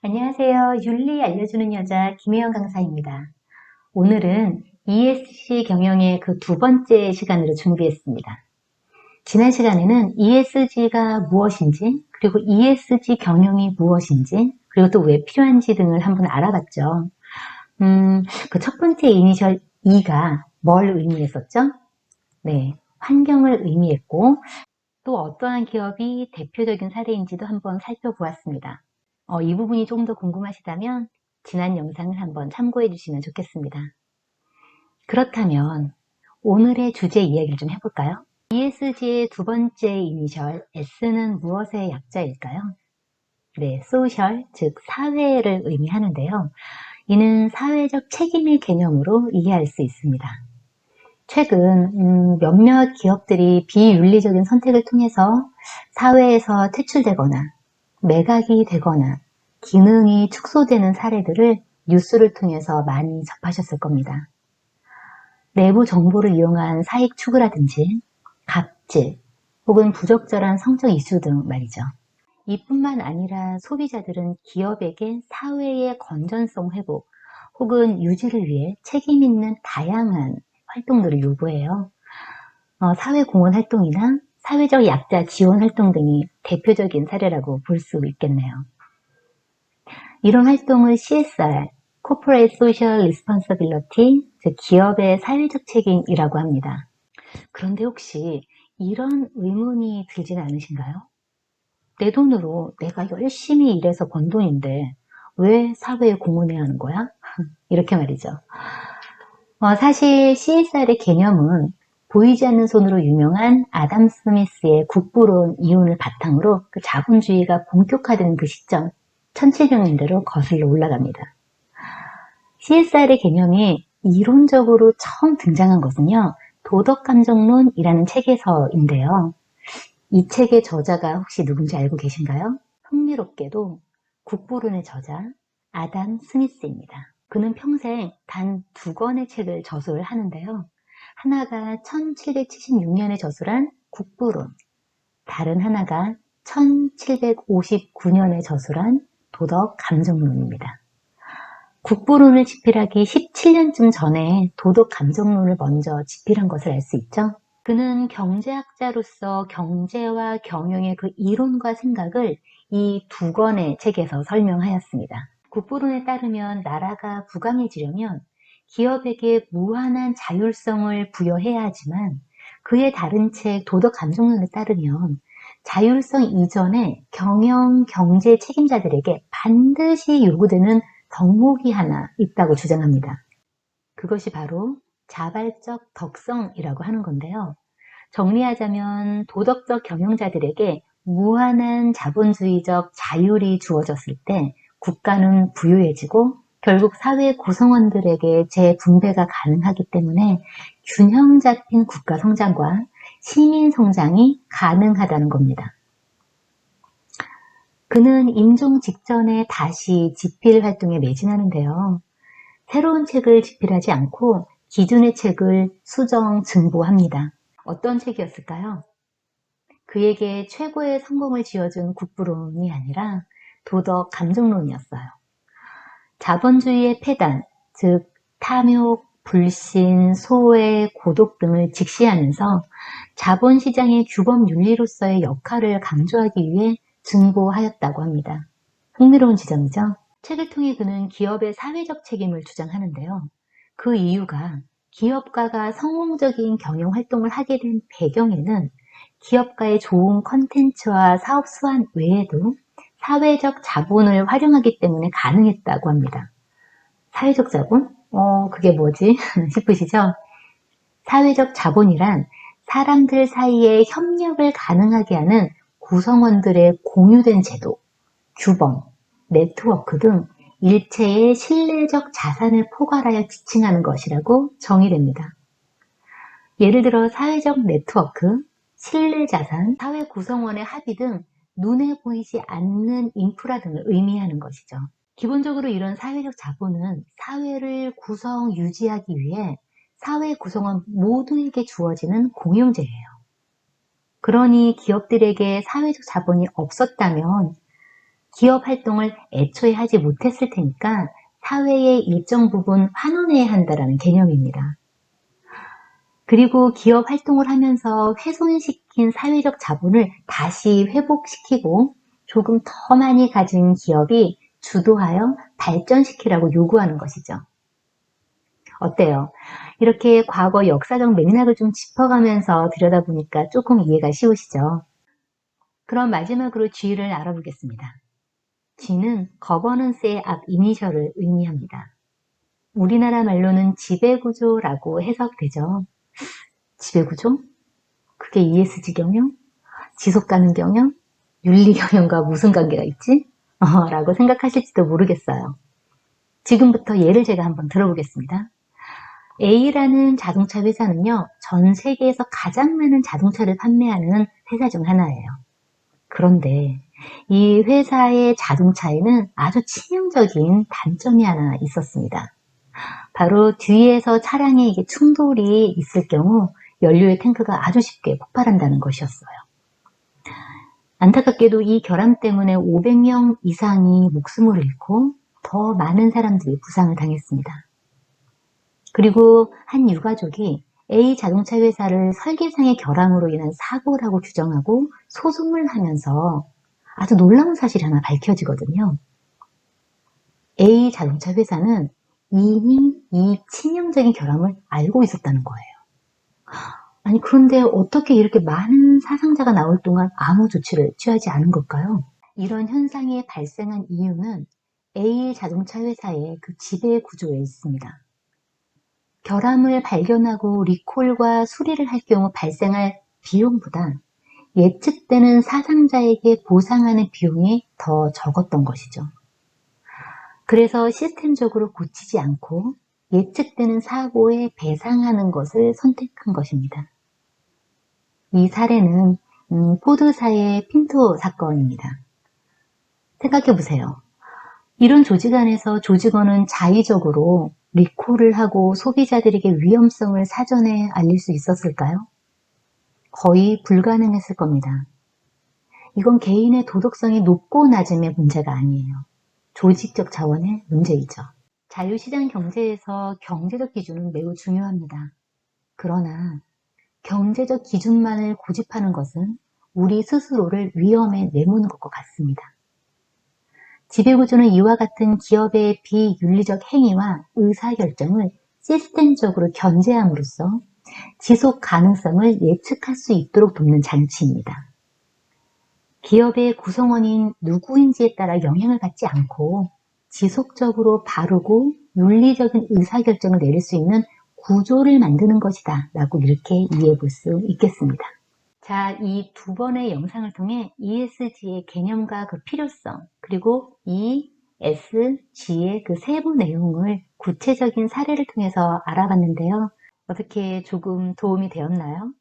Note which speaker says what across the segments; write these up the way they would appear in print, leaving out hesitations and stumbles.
Speaker 1: 안녕하세요. 윤리 알려주는 여자 김혜영 강사입니다. 오늘은 ESG 경영의 그 두 번째 시간으로 준비했습니다. 지난 시간에는 ESG가 무엇인지, 그리고 ESG 경영이 무엇인지, 그리고 또 왜 필요한지 등을 한번 알아봤죠. 그 첫 번째 이니셜 E가 뭘 의미했었죠? 네, 환경을 의미했고, 또 어떠한 기업이 대표적인 사례인지도 한번 살펴보았습니다. 이 부분이 좀 더 궁금하시다면 지난 영상을 한번 참고해 주시면 좋겠습니다. 그렇다면 오늘의 주제 이야기를 좀 해볼까요? ESG의 두 번째 이니셜 S는 무엇의 약자일까요? 네, 소셜, 즉 사회를 의미하는데요. 이는 사회적 책임의 개념으로 이해할 수 있습니다. 최근 몇몇 기업들이 비윤리적인 선택을 통해서 사회에서 퇴출되거나 매각이 되거나 기능이 축소되는 사례들을 뉴스를 통해서 많이 접하셨을 겁니다. 내부 정보를 이용한 사익 추구라든지 갑질 혹은 부적절한 성적 이슈 등 말이죠. 이뿐만 아니라 소비자들은 기업에게 사회의 건전성 회복 혹은 유지를 위해 책임 있는 다양한 활동들을 요구해요. 사회공헌 활동이나 사회적 약자 지원 활동 등이 대표적인 사례라고 볼 수 있겠네요. 이런 활동을 CSR, Corporate Social Responsibility, 즉 기업의 사회적 책임이라고 합니다. 그런데 혹시 이런 의문이 들진 않으신가요? 내 돈으로 내가 열심히 일해서 번 돈인데 왜 사회에 공헌해야 하는 거야? 이렇게 말이죠. 사실 CSR의 개념은 보이지 않는 손으로 유명한 아담 스미스의 국부론 이론을 바탕으로 그 자본주의가 본격화된 그 시점 1700년대로 거슬러 올라갑니다. CSR의 개념이 이론적으로 처음 등장한 것은요. 도덕감정론이라는 책에서인데요. 이 책의 저자가 혹시 누군지 알고 계신가요? 흥미롭게도 국부론의 저자 아담 스미스입니다. 그는 평생 단 2권의 책을 저술을 하는데요. 하나가 1776년에 저술한 국부론, 다른 하나가 1759년에 저술한 도덕감정론입니다. 국부론을 집필하기 17년쯤 전에 도덕감정론을 먼저 집필한 것을 알 수 있죠. 그는 경제학자로서 경제와 경영의 그 이론과 생각을 이 2권의 책에서 설명하였습니다. 국부론에 따르면 나라가 부강해지려면 기업에게 무한한 자율성을 부여해야 하지만 그의 다른 책 도덕감정론에 따르면 자율성 이전에 경영, 경제 책임자들에게 반드시 요구되는 덕목이 하나 있다고 주장합니다. 그것이 바로 자발적 덕성이라고 하는 건데요. 정리하자면 도덕적 경영자들에게 무한한 자본주의적 자율이 주어졌을 때 국가는 부유해지고 결국 사회 구성원들에게 재분배가 가능하기 때문에 균형 잡힌 국가 성장과 시민 성장이 가능하다는 겁니다. 그는 임종 직전에 다시 집필 활동에 매진하는데요. 새로운 책을 집필하지 않고 기존의 책을 수정, 증보합니다. 어떤 책이었을까요? 그에게 최고의 성공을 지어준 국부론이 아니라 도덕 감정론이었어요. 자본주의의 폐단, 즉 탐욕, 불신, 소외, 고독 등을 직시하면서 자본시장의 규범 윤리로서의 역할을 강조하기 위해 증보하였다고 합니다. 흥미로운 지점이죠? 책을 통해 그는 기업의 사회적 책임을 주장하는데요. 그 이유가 기업가가 성공적인 경영 활동을 하게 된 배경에는 기업가의 좋은 컨텐츠와 사업 수완 외에도 사회적 자본을 활용하기 때문에 가능했다고 합니다. 사회적 자본? 그게 뭐지? 싶으시죠? 사회적 자본이란 사람들 사이에 협력을 가능하게 하는 구성원들의 공유된 제도, 규범, 네트워크 등 일체의 신뢰적 자산을 포괄하여 지칭하는 것이라고 정의됩니다. 예를 들어 사회적 네트워크, 신뢰자산, 사회 구성원의 합의 등 눈에 보이지 않는 인프라 등을 의미하는 것이죠. 기본적으로 이런 사회적 자본은 사회를 구성, 유지하기 위해 사회 구성원 모두에게 주어지는 공용재예요. 그러니 기업들에게 사회적 자본이 없었다면 기업 활동을 애초에 하지 못했을 테니까 사회의 일정 부분 환원해야 한다는 개념입니다. 그리고 기업 활동을 하면서 훼손시킨 사회적 자본을 다시 회복시키고 조금 더 많이 가진 기업이 주도하여 발전시키라고 요구하는 것이죠. 어때요? 이렇게 과거 역사적 맥락을 좀 짚어가면서 들여다보니까 조금 이해가 쉬우시죠? 그럼 마지막으로 G를 알아보겠습니다. G는 거버넌스의 앞 이니셜을 의미합니다. 우리나라 말로는 지배구조라고 해석되죠. 지배구조? 그게 ESG 경영? 지속가능 경영? 윤리 경영과 무슨 관계가 있지? 라고 생각하실지도 모르겠어요. 지금부터 예를 제가 한번 들어보겠습니다. A라는 자동차 회사는요, 전 세계에서 가장 많은 자동차를 판매하는 회사 중 하나예요. 그런데 이 회사의 자동차에는 아주 치명적인 단점이 하나 있었습니다. 바로 뒤에서 차량에 이게 충돌이 있을 경우 연료의 탱크가 아주 쉽게 폭발한다는 것이었어요. 안타깝게도 이 결함 때문에 500명 이상이 목숨을 잃고 더 많은 사람들이 부상을 당했습니다. 그리고 한 유가족이 A 자동차 회사를 설계상의 결함으로 인한 사고라고 규정하고 소송을 하면서 아주 놀라운 사실이 하나 밝혀지거든요. A 자동차 회사는 이미 이 치명적인 결함을 알고 있었다는 거예요. 아니 그런데 어떻게 이렇게 많은 사상자가 나올 동안 아무 조치를 취하지 않은 걸까요? 이런 현상이 발생한 이유는 A 자동차 회사의 그 지배 구조에 있습니다. 결함을 발견하고 리콜과 수리를 할 경우 발생할 비용보다 예측되는 사상자에게 보상하는 비용이 더 적었던 것이죠. 그래서 시스템적으로 고치지 않고 예측되는 사고에 배상하는 것을 선택한 것입니다. 이 사례는 포드사의 핀토 사건입니다. 생각해 보세요. 이런 조직 안에서 조직원은 자의적으로 리콜을 하고 소비자들에게 위험성을 사전에 알릴 수 있었을까요? 거의 불가능했을 겁니다. 이건 개인의 도덕성이 높고 낮음의 문제가 아니에요. 조직적 자원의 문제이죠. 자유시장 경제에서 경제적 기준은 매우 중요합니다. 그러나 경제적 기준만을 고집하는 것은 우리 스스로를 위험에 내모는 것과 같습니다. 지배구조는 이와 같은 기업의 비윤리적 행위와 의사결정을 시스템적으로 견제함으로써 지속 가능성을 예측할 수 있도록 돕는 장치입니다. 기업의 구성원인 누구인지에 따라 영향을 받지 않고 지속적으로 바르고 윤리적인 의사결정을 내릴 수 있는 구조를 만드는 것이다 라고 이렇게 이해해 볼 수 있겠습니다. 자, 이 두 번의 영상을 통해 ESG의 개념과 그 필요성, 그리고 ESG의 그 세부 내용을 구체적인 사례를 통해서 알아봤는데요. 어떻게 조금 도움이 되었나요?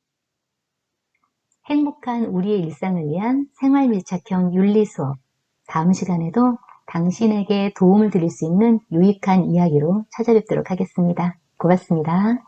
Speaker 1: 행복한 우리의 일상을 위한 생활밀착형 윤리 수업. 다음 시간에도 당신에게 도움을 드릴 수 있는 유익한 이야기로 찾아뵙도록 하겠습니다. 고맙습니다.